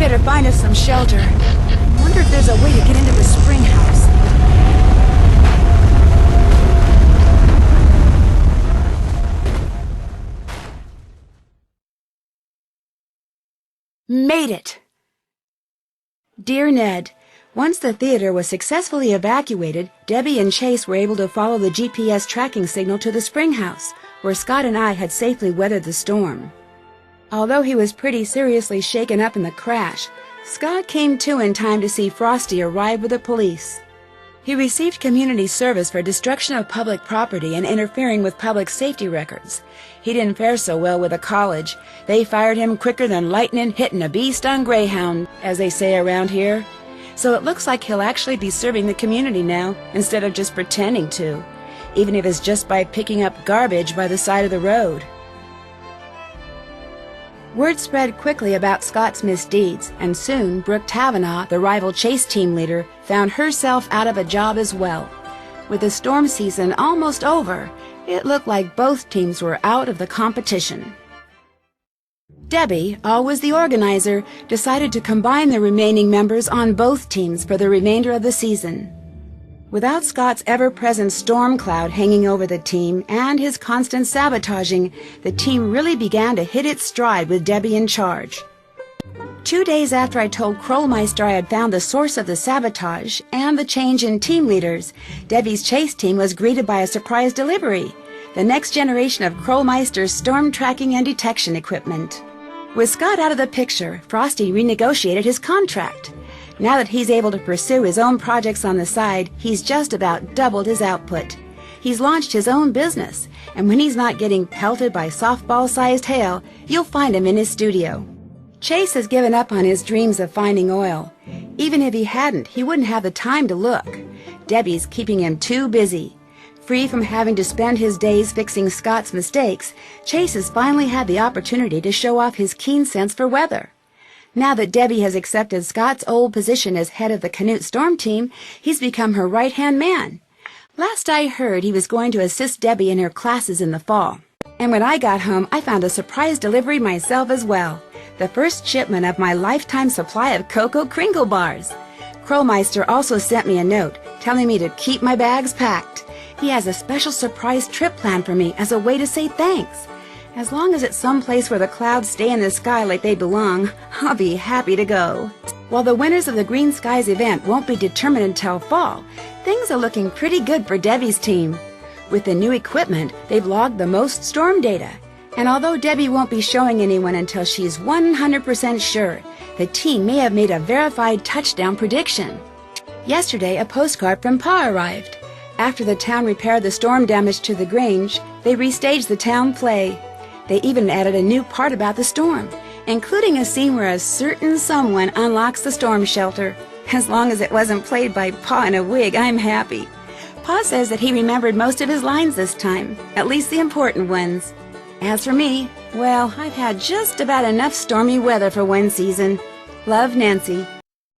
better find us some shelter. I wonder if there's a way to get into the spring house. Made it! Dear Ned, once the theater was successfully evacuated, Debbie and Chase were able to follow the GPS tracking signal to the spring house, where Scott and I had safely weathered the storm. Although he was pretty seriously shaken up in the crash, Scott came to in time to see Frosty arrive with the police. He received community service for destruction of public property and interfering with public safety records. He didn't fare so well with the college. They fired him quicker than lightning hitting a bee-stung greyhound, as they say around here. So it looks like he'll actually be serving the community now, instead of just pretending to, even if it's just by picking up garbage by the side of the road. Word spread quickly about Scott's misdeeds, and soon Brooke Tavenaugh, the rival Chase team leader, found herself out of a job as well. With the storm season almost over, it looked like both teams were out of the competition. Debbie, always the organizer, decided to combine the remaining members on both teams for the remainder of the season. Without Scott's ever-present storm cloud hanging over the team and his constant sabotaging, the team really began to hit its stride with Debbie in charge. 2 days after I told Krollmeister I had found the source of the sabotage and the change in team leaders, Debbie's Chase team was greeted by a surprise delivery, the next generation of Krollmeister's storm tracking and detection equipment. With Scott out of the picture, Frosty renegotiated his contract. Now that he's able to pursue his own projects on the side, he's just about doubled his output. He's launched his own business, and when he's not getting pelted by softball-sized hail, you'll find him in his studio. Chase has given up on his dreams of finding oil. Even if he hadn't, he wouldn't have the time to look. Debbie's keeping him too busy. Free from having to spend his days fixing Scott's mistakes, Chase has finally had the opportunity to show off his keen sense for weather. Now that Debbie has accepted Scott's old position as head of the Canute Storm Team, he's become her right-hand man. Last I heard, he was going to assist Debbie in her classes in the fall. And when I got home, I found a surprise delivery myself as well. The first shipment of my lifetime supply of Cocoa Kringle bars. Krollmeister also sent me a note telling me to keep my bags packed. He has a special surprise trip planned for me as a way to say thanks. As long as it's someplace where the clouds stay in the sky like they belong, I'll be happy to go. While the winners of the Green Skies event won't be determined until fall, things are looking pretty good for Debbie's team. With the new equipment, they've logged the most storm data. And although Debbie won't be showing anyone until she's 100% sure, the team may have made a verified touchdown prediction. Yesterday, a postcard from Pa arrived. After the town repaired the storm damage to the Grange, they restaged the town play. They even added a new part about the storm, including a scene where a certain someone unlocks the storm shelter. As long as it wasn't played by Pa in a wig, I'm happy. Pa says that he remembered most of his lines this time, at least the important ones. As for me, well, I've had just about enough stormy weather for one season. Love, Nancy.